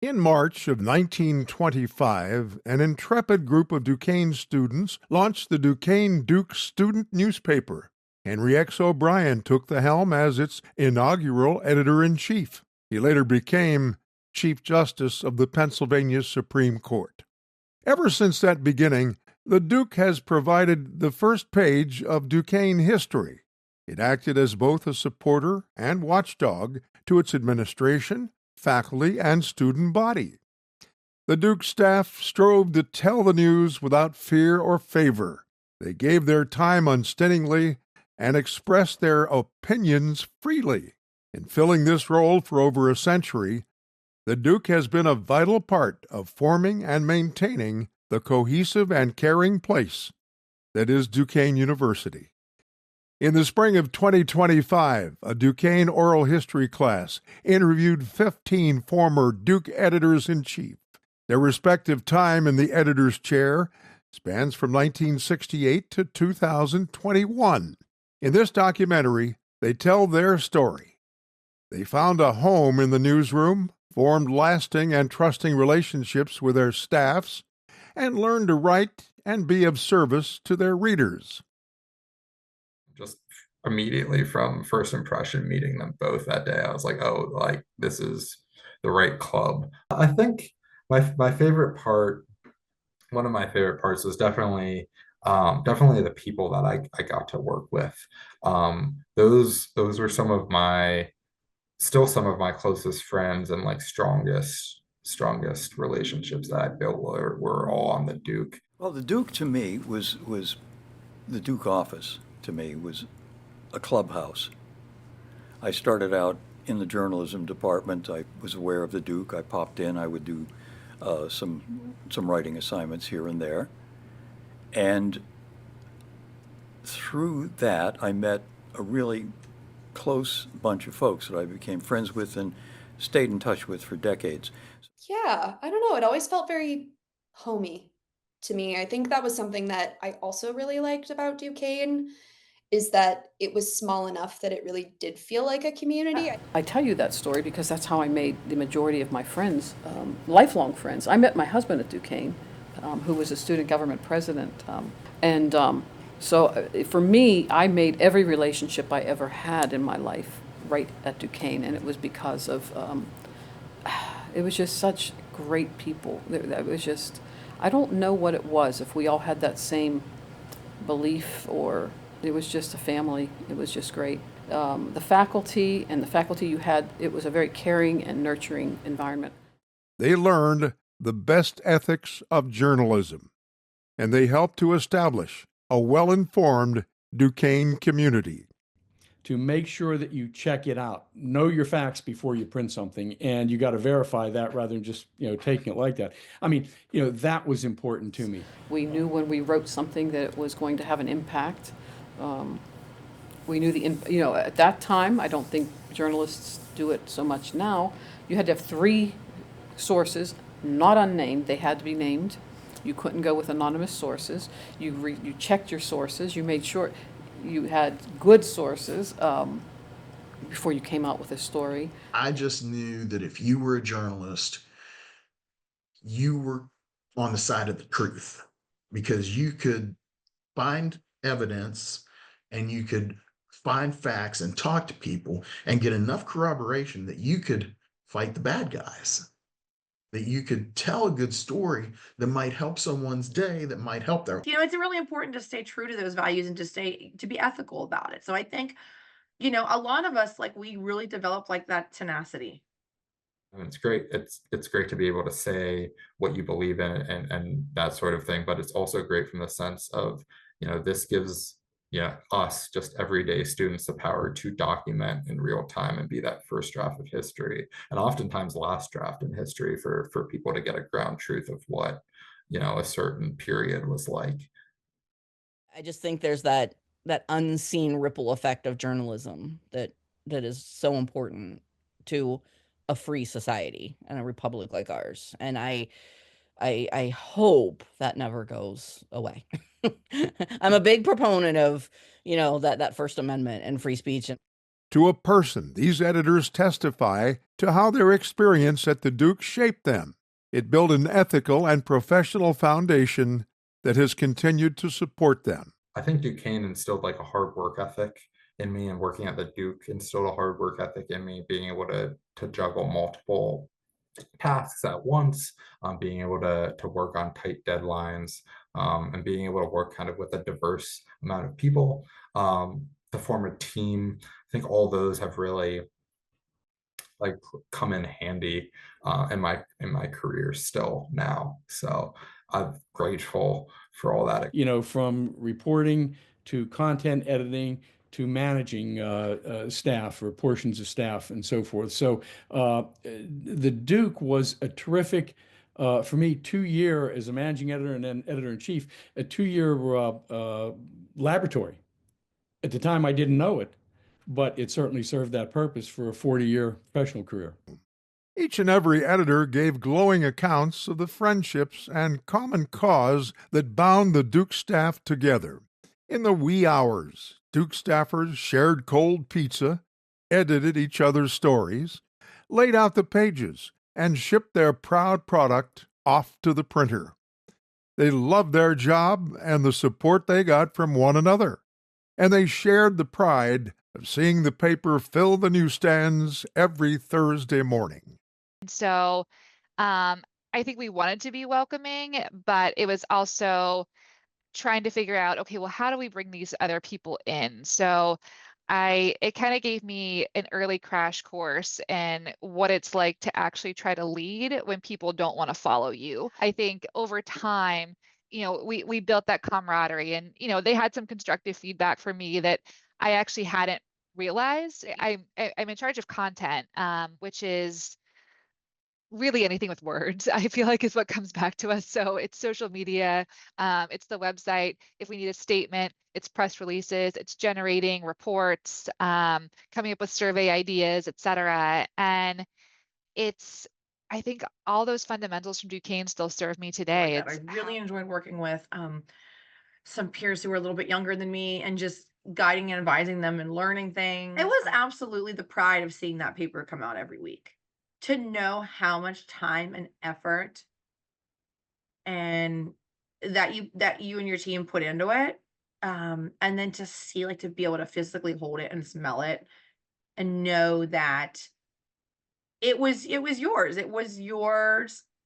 In March of 1925, an intrepid group of Duquesne students launched the Duquesne Duke student newspaper. Henry X. O'Brien took the helm as its inaugural editor in chief. He later became Chief Justice of the Pennsylvania Supreme Court. Ever since that beginning, the Duke has provided the first page of Duquesne history. It acted as both a supporter and watchdog to its administration, faculty, and student body. The Duke staff strove to tell the news without fear or favor. They gave their time unstintingly and expressed their opinions freely. In filling this role for over a century, the Duke has been a vital part of forming and maintaining the cohesive and caring place that is Duquesne University. In the spring of 2025, a Duquesne oral history class interviewed 15 former Duke editors-in-chief. Their respective time in the editor's chair spans from 1968 to 2021. In this documentary, they tell their story. They found a home in the newsroom, formed lasting and trusting relationships with their staffs, and learned to write and be of service to their readers. Just immediately from first impression, meeting them both that day, I was like, oh, like this is the right club. I think my favorite part, one of my favorite parts was definitely the people that I got to work with. Those were some of my closest friends and like strongest relationships that I built were all on the Duke. Well, the Duke to me was the Duke office to me was a clubhouse. I started out in the journalism department. I was aware of the Duke. I popped in. I would do some writing assignments here and there, and through that, I met a really close bunch of folks that I became friends with and stayed in touch with for decades. Yeah, I don't know, it always felt very homey to me. I think that was something that I also really liked about Duquesne, is that it was small enough that it really did feel like a community. I tell you that story because that's how I made the majority of my friends, lifelong friends. I met my husband at Duquesne, who was a student government president. So for me, I made every relationship I ever had in my life right at Duquesne, and it was because of, it was just such great people. It was just, I don't know what it was, if we all had that same belief, or it was just a family. It was just great. The faculty you had, it was a very caring and nurturing environment. They learned the best ethics of journalism, and they helped to establish a well-informed Duquesne community. To make sure that you check it out, know your facts before you print something, and you got to verify that rather than just taking it like that. I mean, that was important to me. We knew when we wrote something that it was going to have an impact. We knew at that time, I don't think journalists do it so much now. You had to have 3 sources, not unnamed. They had to be named. You couldn't go with anonymous sources. You checked your sources. You made sure you had good sources before you came out with a story. I just knew that if you were a journalist, you were on the side of the truth, because you could find evidence and you could find facts and talk to people and get enough corroboration that you could fight the bad guys, that you could tell a good story that might help someone's day, that might help their. It's really important to stay true to those values and to be ethical about it. So I think, a lot of us, like, we really develop like that tenacity. And it's great. It's great to be able to say what you believe in and that sort of thing. But it's also great from the sense of, this gives us just everyday students the power to document in real time and be that first draft of history, and oftentimes last draft in history for people to get a ground truth of what a certain period was like. I just think there's that unseen ripple effect of journalism that is so important to a free society and a republic like ours. And I hope that never goes away. I'm a big proponent of, that First Amendment and free speech. To a person, these editors testify to how their experience at the Duke shaped them. It built an ethical and professional foundation that has continued to support them. I think Duquesne instilled like a hard work ethic in me, and working at the Duke instilled a hard work ethic in me, being able to juggle multiple tasks at once, being able to work on tight deadlines, and being able to work kind of with a diverse amount of people, to form a team. I think all those have really like come in handy in my career still now. So I'm grateful for all that. From reporting to content editing to managing staff or portions of staff and so forth. So the Duke was a terrific, for me, 2-year as a managing editor and then editor-in-chief, a 2-year laboratory. At the time, I didn't know it, but it certainly served that purpose for a 40-year professional career. Each and every editor gave glowing accounts of the friendships and common cause that bound the Duke staff together. In the wee hours, Duke staffers shared cold pizza, edited each other's stories, laid out the pages, and shipped their proud product off to the printer. They loved their job and the support they got from one another, and they shared the pride of seeing the paper fill the newsstands every Thursday morning. So I think we wanted to be welcoming, but it was also trying to figure out, okay, well, how do we bring these other people in? So it kind of gave me an early crash course in what it's like to actually try to lead when people don't want to follow you. I think over time, we built that camaraderie, and, they had some constructive feedback for me that I actually hadn't realized. I'm in charge of content, which is really anything with words, I feel like, is what comes back to us. So it's social media, it's the website. If we need a statement, it's press releases, it's generating reports, coming up with survey ideas, etc. And I think all those fundamentals from Duquesne still serve me today. I really enjoyed working with some peers who were a little bit younger than me and just guiding and advising them and learning things. It was absolutely the pride of seeing that paper come out every week. To know how much time and effort and that you and your team put into it, and then to see, like, to be able to physically hold it and smell it and know that it was yours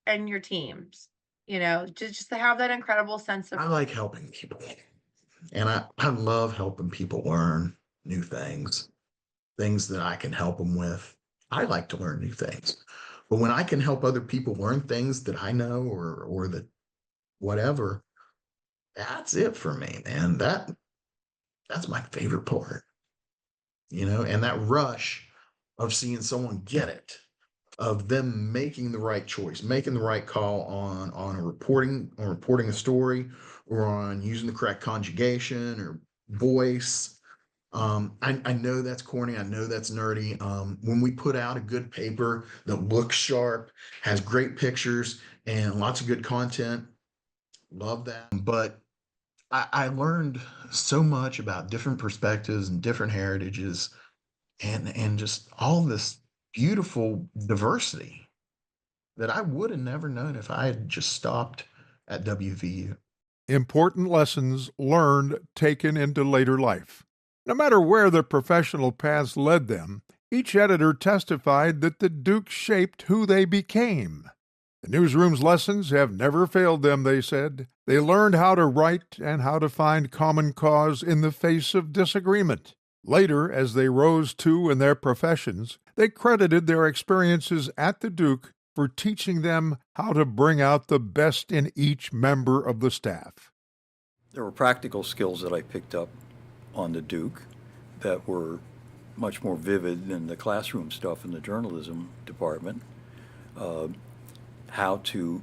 and your team's, just to have that incredible sense of. I like helping people, and I love helping people learn new things that I can help them with. I like to learn new things, but when I can help other people learn things that I know or that whatever, that's it for me, man. That's my favorite part, and that rush of seeing someone get it, of them making the right choice, making the right call on reporting a story, or on using the correct conjugation or voice. I know that's corny. I know that's nerdy. When we put out a good paper that looks sharp, has great pictures and lots of good content, love that. But I learned so much about different perspectives and different heritages and just all this beautiful diversity that I would have never known if I had just stopped at WVU. Important lessons learned, taken into later life. No matter where their professional paths led them, each editor testified that the Duke shaped who they became. The newsroom's lessons have never failed them, they said. They learned how to write and how to find common cause in the face of disagreement. Later, as they rose too in their professions, they credited their experiences at the Duke for teaching them how to bring out the best in each member of the staff. There were practical skills that I picked up on the Duke that were much more vivid than the classroom stuff in the journalism department. How to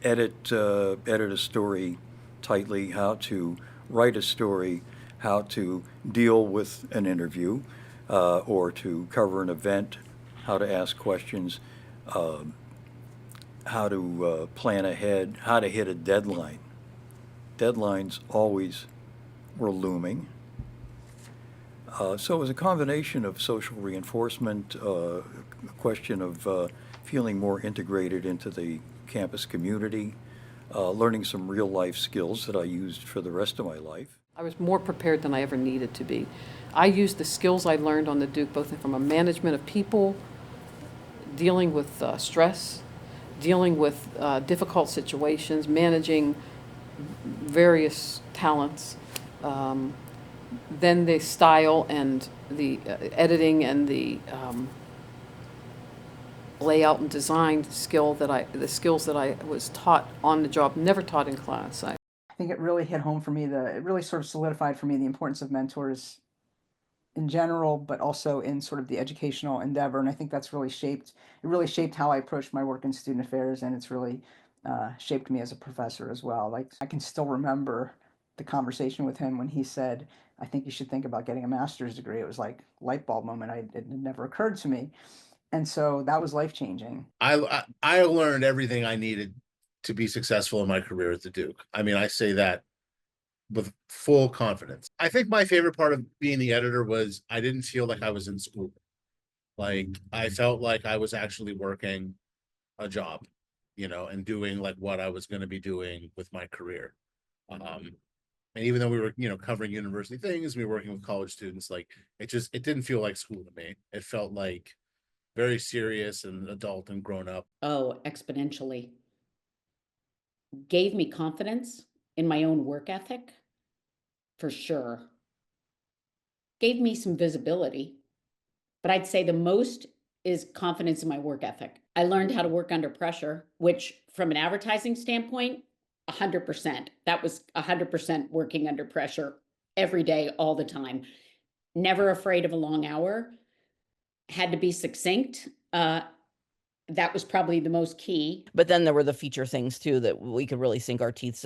edit a story tightly, how to write a story, how to deal with an interview or to cover an event, how to ask questions, how to plan ahead, how to hit a deadline. Deadlines always were looming. So it was a combination of social reinforcement, a question of feeling more integrated into the campus community, learning some real life skills that I used for the rest of my life. I was more prepared than I ever needed to be. I used the skills I learned on the Duke, both from a management of people, dealing with stress, dealing with difficult situations, managing various talents, then the style and the editing and the layout and design the skills that I was taught on the job, never taught in class. I think it really hit home for me. It really sort of solidified for me the importance of mentors in general, but also in sort of the educational endeavor. And I think that's really shaped how I approach my work in student affairs, and it's really shaped me as a professor as well. Like, I can still remember the conversation with him when he said, "I think you should think about getting a master's degree." It was like light bulb moment. It had never occurred to me, and so that was life changing. I learned everything I needed to be successful in my career at the Duke. I mean, I say that with full confidence. I think my favorite part of being the editor was I didn't feel like I was in school. Like, I felt like I was actually working a job, and doing like what I was going to be doing with my career. And even though we were, covering university things, we were working with college students, like it didn't feel like school to me. It felt like very serious and adult and grown up. Oh, exponentially. Gave me confidence in my own work ethic, for sure. Gave me some visibility, but I'd say the most is confidence in my work ethic. I learned how to work under pressure, which from an advertising standpoint, 100%. That was 100% working under pressure every day, all the time. Never afraid of a long hour. Had to be succinct. That was probably the most key. But then there were the feature things too that we could really sink our teeth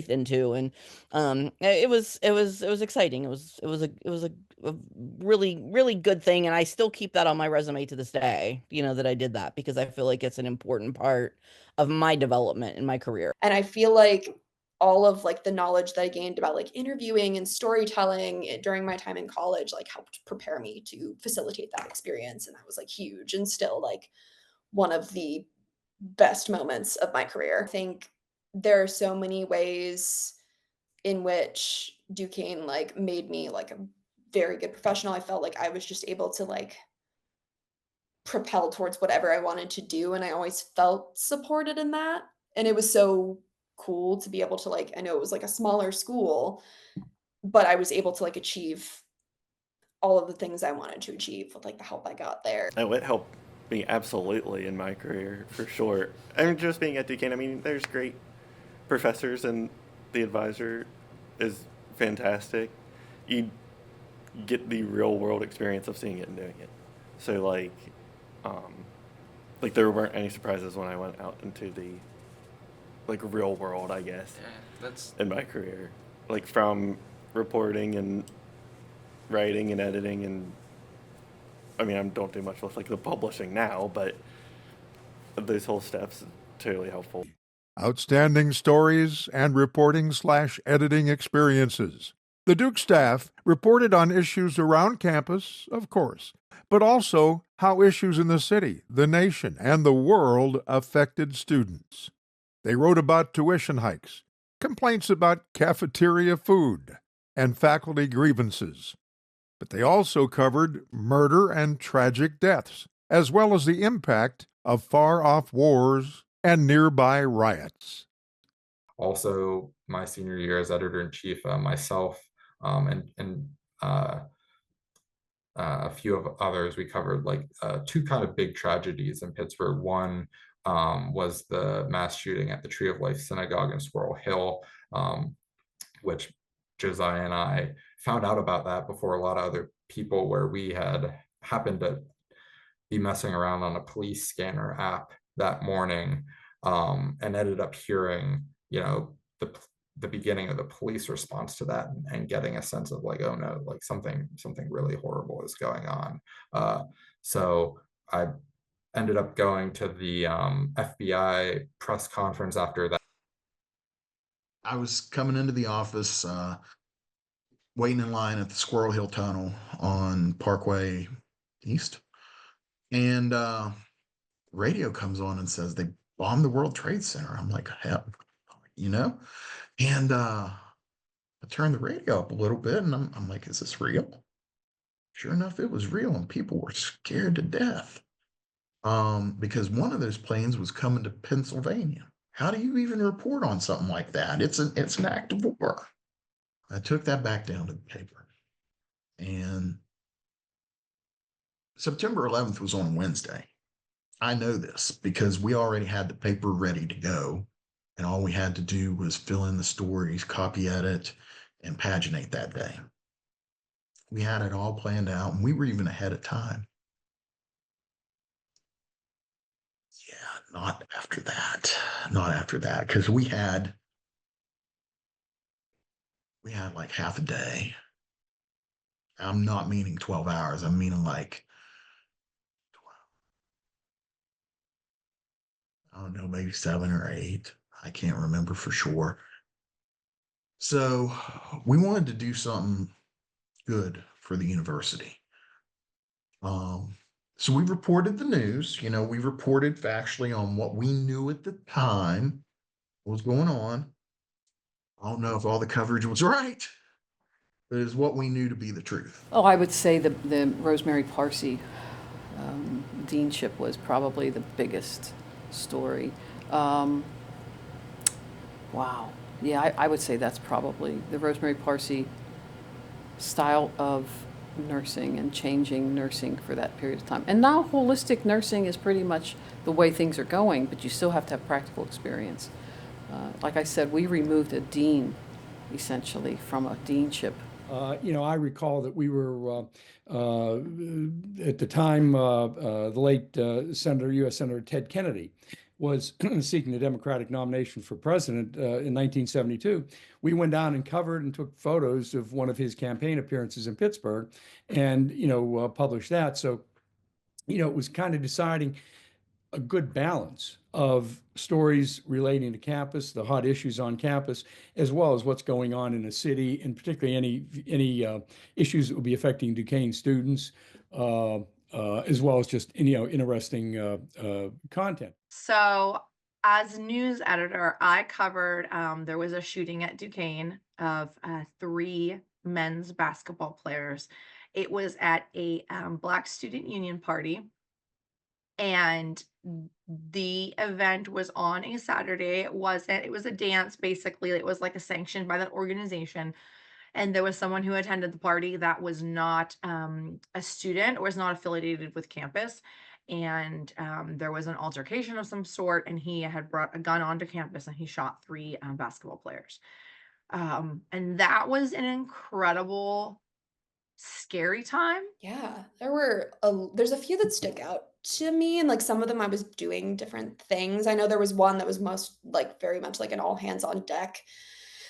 into, and it was exciting. It was a really good thing, and I still keep that on my resume to this day. That I did that because I feel like it's an important part of my development in my career. And I feel like all of like the knowledge that I gained about like interviewing and storytelling during my time in college like helped prepare me to facilitate that experience, and that was like huge and still like one of the best moments of my career. I think there are so many ways in which Duquesne like made me like a very good professional. I felt like I was just able to like propel towards whatever I wanted to do, and I always felt supported in that. And it was so cool to be able to like, I know it was like a smaller school, but I was able to like achieve all of the things I wanted to achieve with like the help I got there. Oh, it helped me absolutely in my career, for sure. I mean, just being at Duquesne, I mean, there's great professors and the advisor is fantastic. You get the real world experience of seeing it and doing it. So like there weren't any surprises when I went out into the like real world, I guess. Yeah, that's in my career. Like from reporting and writing and editing, and I mean, I don't do much with like the publishing now, but those whole steps totally helpful. Outstanding stories and reporting/editing experiences. The Duke staff reported on issues around campus, of course, but also how issues in the city, the nation, and the world affected students. They wrote about tuition hikes, complaints about cafeteria food, and faculty grievances. But they also covered murder and tragic deaths, as well as the impact of far-off wars and nearby riots. Also, my senior year as editor-in-chief, myself and a few of others, we covered like two kind of big tragedies in Pittsburgh. One was the mass shooting at the Tree of Life Synagogue in Squirrel Hill, which Josiah and I found out about that before a lot of other people, where we had happened to be messing around on a police scanner app that morning, and ended up hearing, the beginning of the police response to that, and getting a sense of like, oh no, like something really horrible is going on. So I ended up going to the FBI press conference after that. I was coming into the office waiting in line at the Squirrel Hill Tunnel on Parkway East. And radio comes on and says they bombed the World Trade Center. I'm like, hell, you know? And I turned the radio up a little bit and I'm like, is this real? Sure enough, it was real, and people were scared to death. Because one of those planes was coming to Pennsylvania. How do you even report on something like that? It's an act of war. I took that back down to the paper. And September 11th was on Wednesday. I know this because we already had the paper ready to go. And all we had to do was fill in the stories, copy edit, and paginate that day. We had it all planned out, and we were even ahead of time. Yeah, not after that. Not after that, because we had like half a day. I'm not meaning 12 hours. I'm meaning like, I don't know, maybe 7 or 8. I can't remember for sure. So we wanted to do something good for the university. So we reported the news. We reported factually on what we knew at the time, what was going on. I don't know if all the coverage was right, but it's what we knew to be the truth. Oh, I would say the Rosemary Parsi deanship was probably the biggest story. Wow. Yeah, I would say that's probably the Rosemary Parsi style of nursing and changing nursing for that period of time. And now holistic nursing is pretty much the way things are going, but you still have to have practical experience. Like I said, we removed a dean essentially from a deanship. I recall that we were at the time the late U.S. Senator Ted Kennedy was seeking the Democratic nomination for president in 1972. We went down and covered and took photos of one of his campaign appearances in Pittsburgh, and published that. So, it was kind of deciding a good balance of stories relating to campus, the hot issues on campus, as well as what's going on in the city, and particularly any issues that will be affecting Duquesne students, as well as just interesting content. So, as news editor, I covered there was a shooting at Duquesne of 3 men's basketball players. It was at a Black Student Union party, and the event was on a Saturday. It was a dance, basically. It was like a sanctioned by that organization. And there was someone who attended the party that was not a student or was not affiliated with campus. And there was an altercation of some sort, and he had brought a gun onto campus and he shot 3 basketball players. And that was an incredible, scary time. Yeah, there's a few that stick out to me, and like some of them I was doing different things. I know there was one that was most like very much like an all hands on deck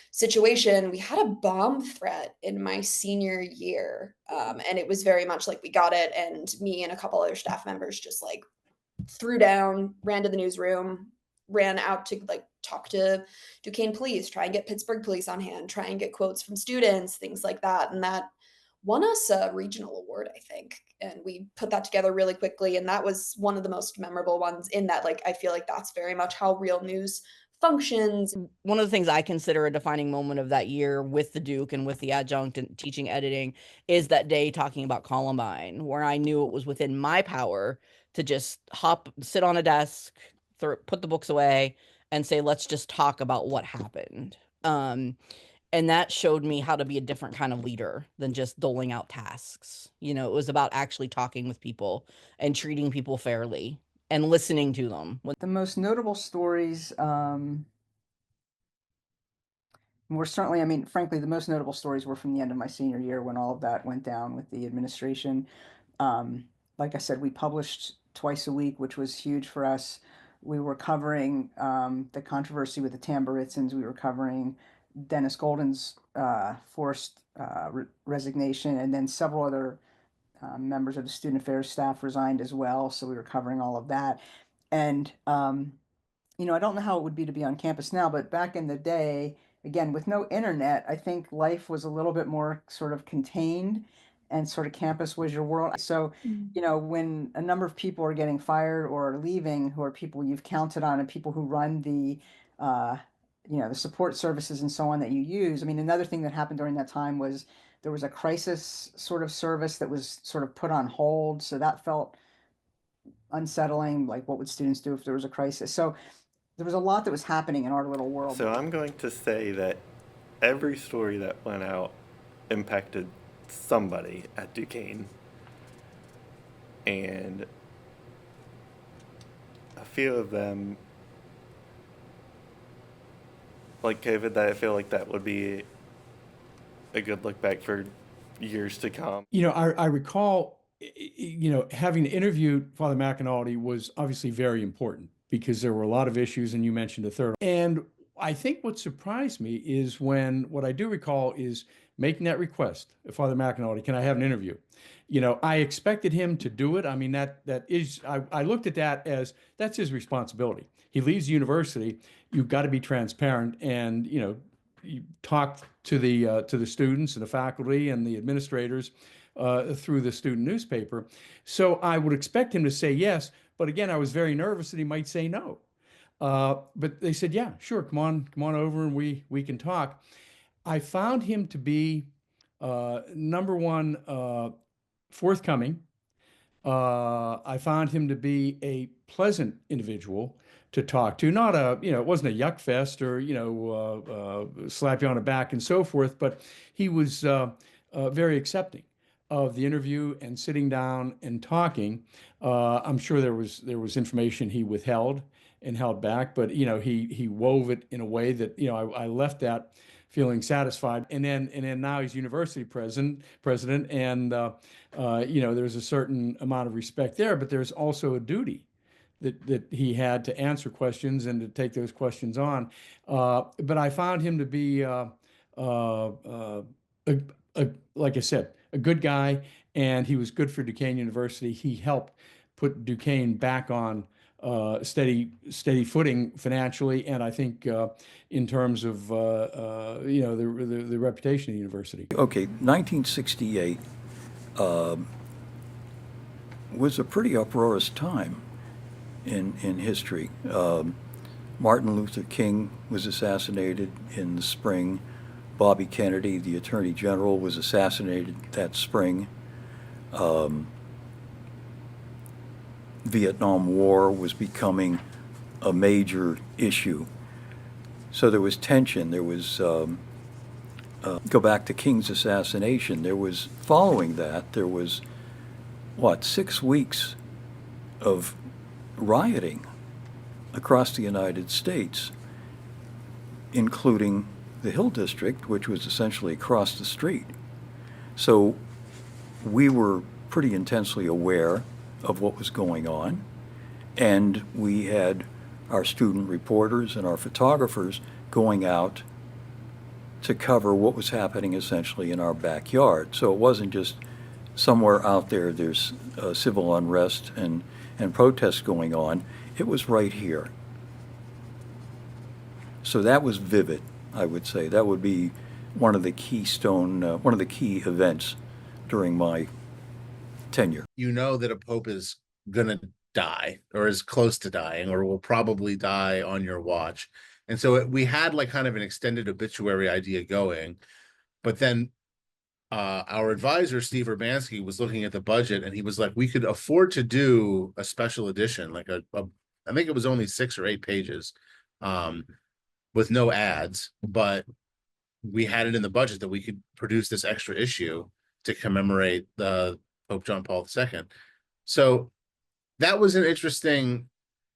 situation. We had a bomb threat in my senior year, and it was very much like we got it, and me and a couple other staff members just like threw down, ran to the newsroom, ran out to like talk to Duquesne police, try and get Pittsburgh police on hand, try and get quotes from students, things like that. And that won us a regional award, I think. And we put that together really quickly. And that was one of the most memorable ones in that, like, I feel like that's very much how real news functions. One of the things I consider a defining moment of that year with the Duke and with the adjunct and teaching editing is that day talking about Columbine, where I knew it was within my power to just sit on a desk, put the books away, and say, let's just talk about what happened. And that showed me how to be a different kind of leader than just doling out tasks. It was about actually talking with people and treating people fairly and listening to them. The most notable stories were certainly, frankly, the most notable stories were from the end of my senior year when all of that went down with the administration. Like I said, we published twice a week, which was huge for us. We were covering the controversy with the Tamburitzans. We were covering Dennis Golden's forced resignation, and then several other members of the student affairs staff resigned as well. So we were covering all of that. And, I don't know how it would be to be on campus now, but back in the day, again, with no internet, I think life was a little bit more sort of contained and sort of campus was your world. So, you know, when a number of people are getting fired or are leaving, who are people you've counted on and people who run the, uh, you know, the support services and so on that you use. I mean, another thing that happened during that time was there was a crisis sort of service that was sort of put on hold. So that felt unsettling. Like, what would students do if there was a crisis? So there was a lot that was happening in our little world. So I'm going to say that every story that went out impacted somebody at Duquesne. And a few of them, like David, that I feel like that would be a good look back for years to come. You know, I recall, you know, having interviewed Father McAnally was obviously very important because there were a lot of issues, and you mentioned a third. And I think what surprised me is when what I do recall is making that request, Father McAnally, can I have an interview? You know, I expected him to do it. I mean, that is, I looked at that as that's his responsibility. He leaves the university. You've got to be transparent, and you know, you talk to the students and the faculty and the administrators through the student newspaper. So I would expect him to say yes, but again, I was very nervous that he might say no. But they said, yeah, sure, come on over, and we can talk. I found him to be number one, forthcoming. I found him to be a pleasant individual to talk to. Not a, you know, it wasn't a yuck fest or, you know, slap you on the back and so forth, but he was very accepting of the interview and sitting down and talking. I'm sure there was information he withheld and held back, but you know, he wove it in a way that, you know, I left that feeling satisfied. And then now he's university president, and you know, there's a certain amount of respect there, but there's also a duty that he had to answer questions and to take those questions on. But I found him to be like I said, a good guy, and he was good for Duquesne University. He helped put Duquesne back on steady footing financially, and I think in terms of you know, the reputation of the university. Okay, 1968 was a pretty uproarious time in history. Martin Luther King was assassinated in the spring. Bobby Kennedy, the Attorney General, was assassinated that spring. Vietnam War was becoming a major issue. So there was tension. There was, go back to King's assassination, there was, following that, there was, 6 weeks of rioting across the United States, including the Hill District, which was essentially across the street. So we were pretty intensely aware of what was going on, and we had our student reporters and our photographers going out to cover what was happening essentially in our backyard. So it wasn't just somewhere out there there's civil unrest and protests going on. It was right here. So that was vivid, I would say. That would be one of the one of the key events during my tenure. You know that a pope is going to die or is close to dying or will probably die on your watch. And so we had like kind of an extended obituary idea going, but then our advisor, Steve Urbanski, was looking at the budget, and he was like, we could afford to do a special edition, like I think it was only 6 or 8 pages with no ads, but we had it in the budget that we could produce this extra issue to commemorate Pope John Paul II. So that was an interesting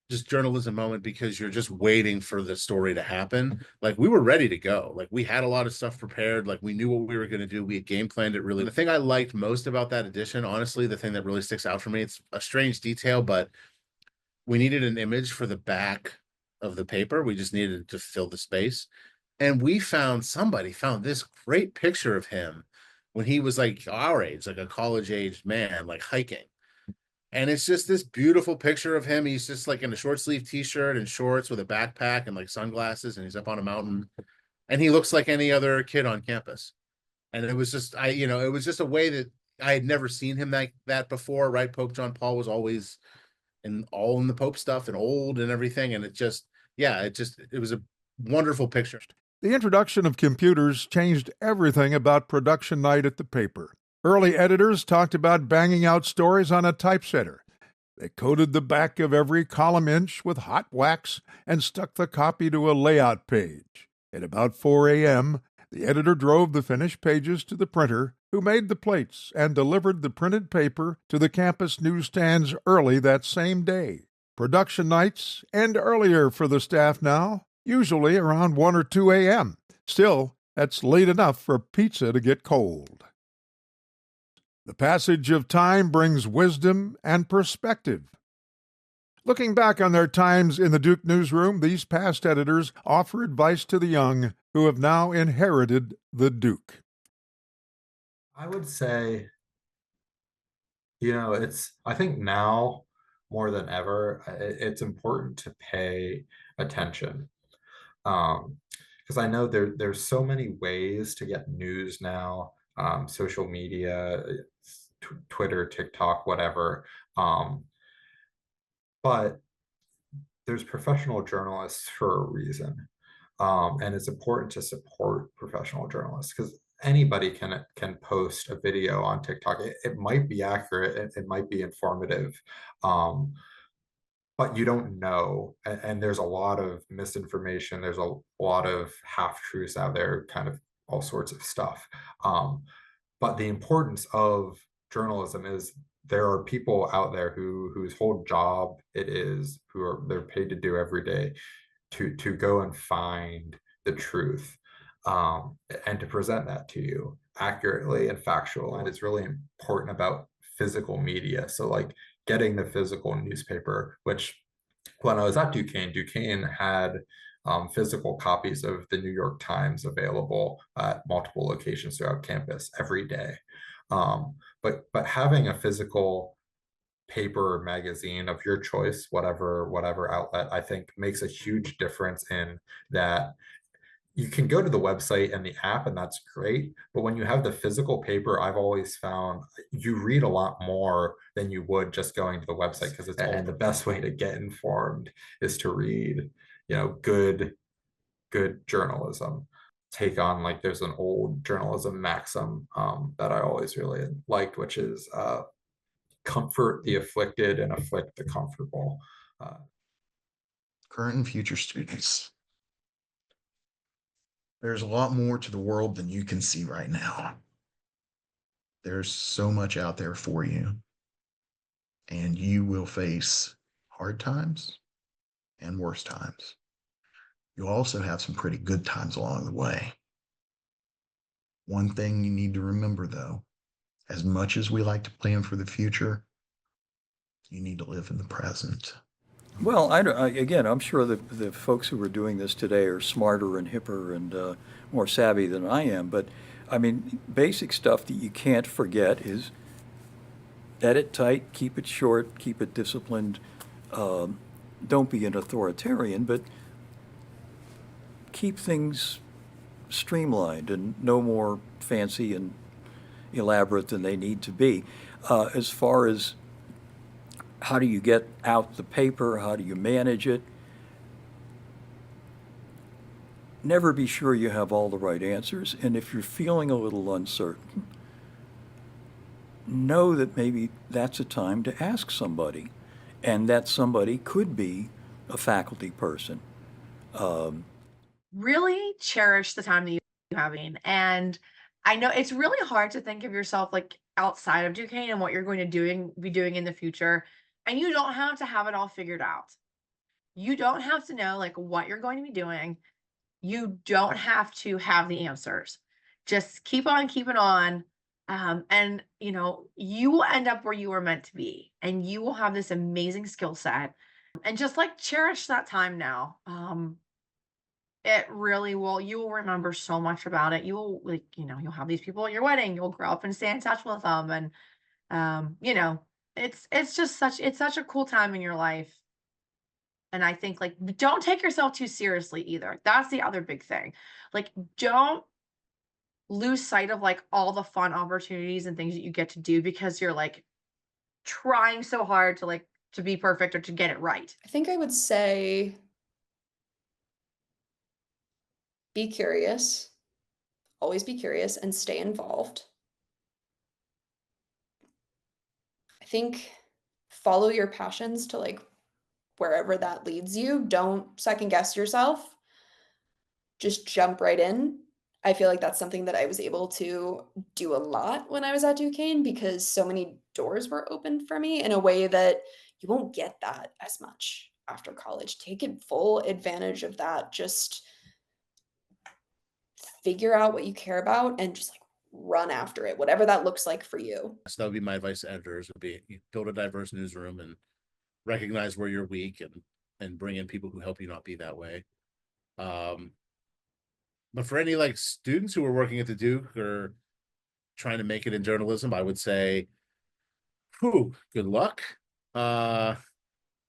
just journalism moment, because you're just waiting for the story to happen. Like, we were ready to go. Like, we had a lot of stuff prepared. Like, we knew what we were going to do. We had game planned it really. The thing I liked most about that edition, honestly, the thing that really sticks out for me, it's a strange detail, but we needed an image for the back of the paper. We just needed to fill the space. And somebody found this great picture of him when he was like our age, like a college-aged man, like hiking. And it's just this beautiful picture of him. He's just like in a short sleeve t-shirt and shorts with a backpack and like sunglasses, and he's up on a mountain. and he looks like any other kid on campus. And it was just, it was just a way that I had never seen him like that before, right? Pope John Paul was always all in the Pope stuff and old and everything. And it was a wonderful picture. The introduction of computers changed everything about production night at the paper. Early editors talked about banging out stories on a typesetter. They coated the back of every column inch with hot wax and stuck the copy to a layout page. At about 4 a.m., the editor drove the finished pages to the printer, who made the plates and delivered the printed paper to the campus newsstands early that same day. Production nights end earlier for the staff now, usually around 1 or 2 a.m. Still, that's late enough for pizza to get cold. The passage of time brings wisdom and perspective. Looking back on their times in the Duke newsroom, these past editors offer advice to the young who have now inherited the Duke. I would say, I think now more than ever, it's important to pay attention. Because I know there's so many ways to get news now, social media, Twitter, TikTok, whatever. But there's professional journalists for a reason. And it's important to support professional journalists because anybody can post a video on TikTok. It might be accurate, it might be informative, but you don't know. And there's a lot of misinformation. There's a lot of half-truths out there, kind of all sorts of stuff. But the importance of journalism is there are people out there whose whole job they're paid to do every day to go and find the truth, and to present that to you accurately and factual. And it's really important about physical media. So like getting the physical newspaper, which when I was at Duquesne had physical copies of the New York Times available at multiple locations throughout campus every day. But having a physical paper magazine of your choice, whatever outlet, I think makes a huge difference in that. You can go to the website and the app, and that's great. But when you have the physical paper, I've always found you read a lot more than you would just going to the website, because the best way to get informed is to read, good journalism. Take on, like, there's an old journalism maxim that I always really liked, which is comfort the afflicted and afflict the comfortable. Current and future students, there's a lot more to the world than you can see right now. There's so much out there for you, and you will face hard times and worse times. You'll also have some pretty good times along the way. One thing you need to remember, though, as much as we like to plan for the future, you need to live in the present. Well, again, I'm sure that the folks who are doing this today are smarter and hipper and more savvy than I am. But, I mean, basic stuff that you can't forget is edit tight, keep it short, keep it disciplined. Don't be an authoritarian, but keep things streamlined and no more fancy and elaborate than they need to be. As far as how do you get out the paper? How do you manage it? Never be sure you have all the right answers. And if you're feeling a little uncertain, know that maybe that's a time to ask somebody. And that somebody could be a faculty person. Really cherish the time that you're having. And I know it's really hard to think of yourself like outside of Duquesne and what you're going to be doing in the future. And you don't have to have it all figured out. You don't have to know like what you're going to be doing. You don't have to have the answers. Just keep on keeping on. And you will end up where you were meant to be, and you will have this amazing skill set, and just like cherish that time now. It really will. You will remember so much about it. You will you'll have these people at your wedding. You'll grow up and stay in touch with them. And, it's such a cool time in your life. And I think like don't take yourself too seriously either. That's the other big thing. Like don't lose sight of like all the fun opportunities and things that you get to do because you're like trying so hard to be perfect or to get it right. I think I would say be curious, always be curious and stay involved. I think follow your passions to like wherever that leads you. Don't second guess yourself. Just jump right in. I feel like that's something that I was able to do a lot when I was at Duquesne because so many doors were opened for me in a way that you won't get that as much after college. Take full advantage of that. Just figure out what you care about and just like run after it, whatever that looks like for you. So that would be my advice to editors: would be build a diverse newsroom and recognize where you're weak and bring in people who help you not be that way. But for any like students who are working at the Duke or trying to make it in journalism, I would say, whew, good luck. I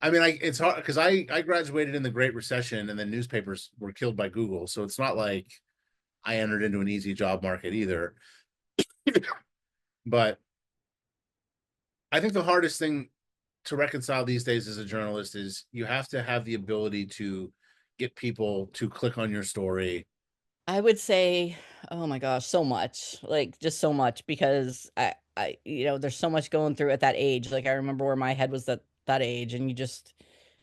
mean, it's hard because I graduated in the Great Recession and then newspapers were killed by Google. So it's not like I entered into an easy job market either. But I think the hardest thing to reconcile these days as a journalist is you have to have the ability to get people to click on your story. I would say, oh my gosh, so much, like just so much, because there's so much going through at that age. Like I remember where my head was at that age, and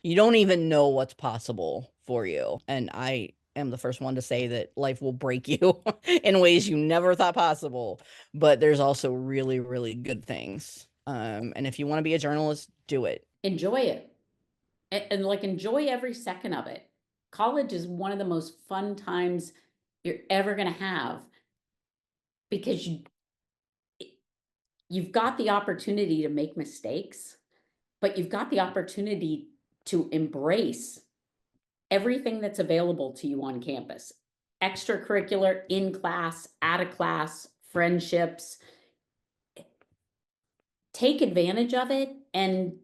you don't even know what's possible for you. And I am the first one to say that life will break you in ways you never thought possible. But there's also really, really good things. And if you want to be a journalist, do it. Enjoy it. And like enjoy every second of it. College is one of the most fun times you're ever going to have because you've got the opportunity to make mistakes, but you've got the opportunity to embrace everything that's available to you on campus. Extracurricular, in class, out of class, friendships. Take advantage of it and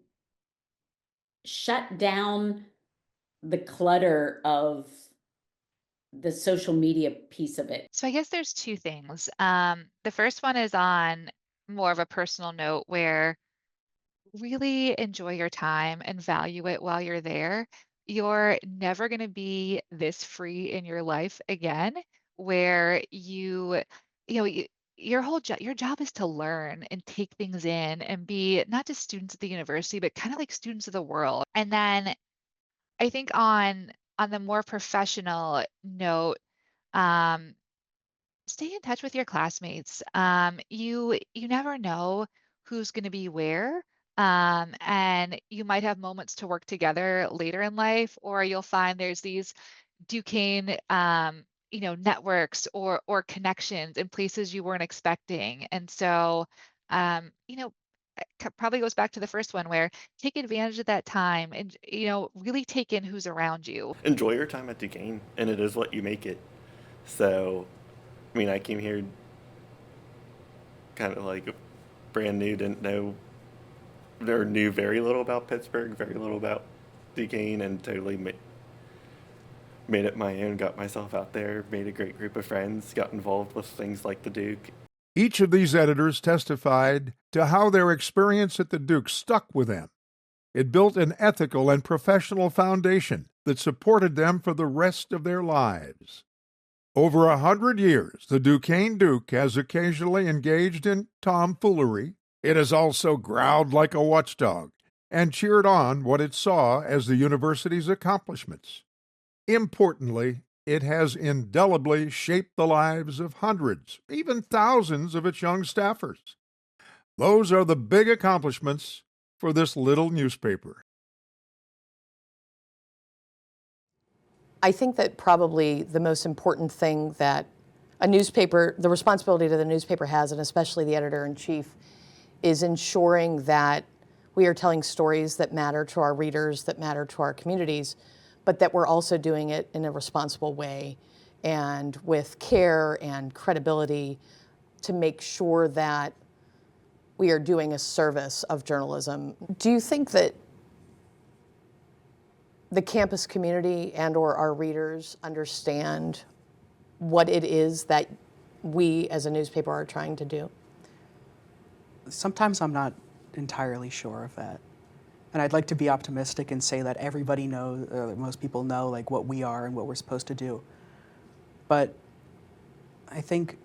shut down the clutter of the social media piece of it. So I guess there's two things. The first one is on more of a personal note where really enjoy your time and value it while you're there. You're never going to be this free in your life again, where your job is to learn and take things in and be not just students at the university, but kind of like students of the world. And then I think on the more professional note, um, stay in touch with your classmates. You never know who's going to be where. And you might have moments to work together later in life, or you'll find there's these Duquesne, networks or connections in places you weren't expecting. And so, it probably goes back to the first one where take advantage of that time and, really take in who's around you. Enjoy your time at Duquesne, and it is what you make it. So, I mean, I came here kind of like brand new, didn't know or knew very little about Pittsburgh, very little about Duquesne, and totally made it my own, got myself out there, made a great group of friends, got involved with things like the Duke. Each of these editors testified to how their experience at the Duke stuck with them. It built an ethical and professional foundation that supported them for the rest of their lives. Over 100 years, the Duquesne Duke has occasionally engaged in tomfoolery. It has also growled like a watchdog and cheered on what it saw as the university's accomplishments. Importantly, it has indelibly shaped the lives of hundreds, even thousands of its young staffers. Those are the big accomplishments for this little newspaper. I think that probably the most important thing that a newspaper, the responsibility that the newspaper has, and especially the editor-in-chief, is ensuring that we are telling stories that matter to our readers, that matter to our communities, but that we're also doing it in a responsible way and with care and credibility to make sure that we are doing a service of journalism. Do you think that the campus community and or our readers understand what it is that we as a newspaper are trying to do? Sometimes I'm not entirely sure of that. And I'd like to be optimistic and say that everybody knows, or that most people know, like what we are and what we're supposed to do. But I think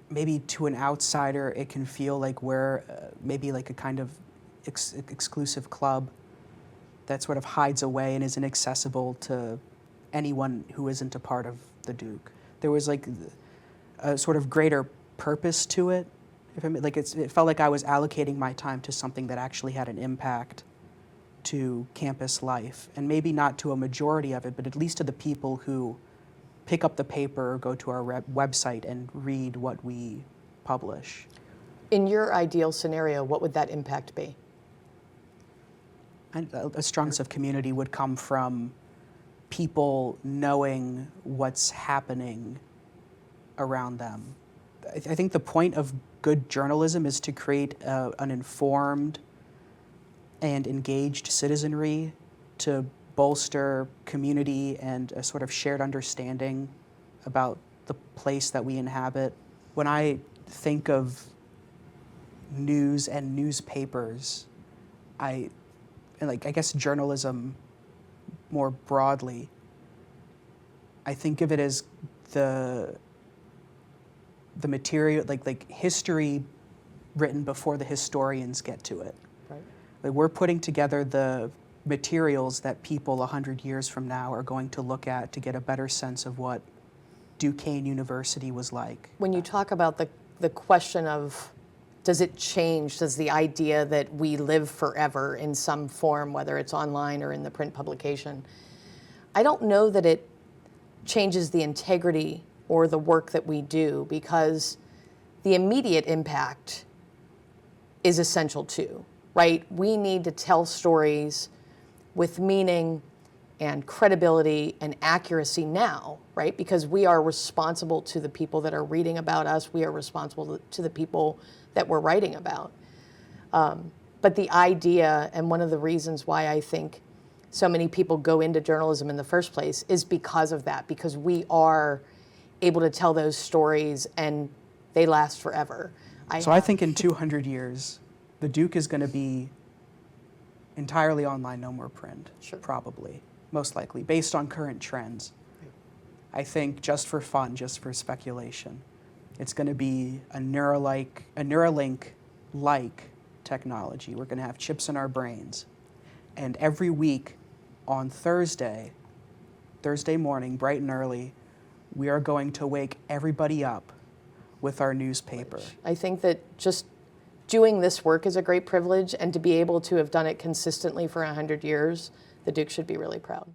maybe to an outsider, it can feel like we're maybe like a kind of exclusive club that sort of hides away and is inaccessible to anyone who isn't a part of the Duke. There was like a sort of greater purpose to it. It felt like I was allocating my time to something that actually had an impact to campus life, and maybe not to a majority of it, but at least to the people who pick up the paper or go to our website and read what we publish. In your ideal scenario, what would that impact be? A strong sense of community would come from people knowing what's happening around them. I think the point of good journalism is to create an informed and engaged citizenry to bolster community and a sort of shared understanding about the place that we inhabit. When I think of news and newspapers, I guess journalism more broadly, I think of it as the material, like history written before the historians get to it. Right. Like we're putting together the materials that people 100 years from now are going to look at to get a better sense of what Duquesne University was like. When you talk about the question of, does it change, does the idea that we live forever in some form, whether it's online or in the print publication, I don't know that it changes the integrity or the work that we do, because the immediate impact is essential too, right? We need to tell stories with meaning and credibility and accuracy now, right? Because we are responsible to the people that are reading about us. We are responsible to the people that we're writing about. But the idea, and one of the reasons why I think so many people go into journalism in the first place, is because of that, because we are able to tell those stories and they last forever. I think in 200 years, the Duke is going to be entirely online, no more print. Sure. Probably, most likely, based on current trends. I think just for fun, just for speculation, it's going to be a Neuralink-like technology. We're going to have chips in our brains. And every week on Thursday morning, bright and early, we are going to wake everybody up with our newspaper. I think that just doing this work is a great privilege, and to be able to have done it consistently for 100 years, the Duke should be really proud.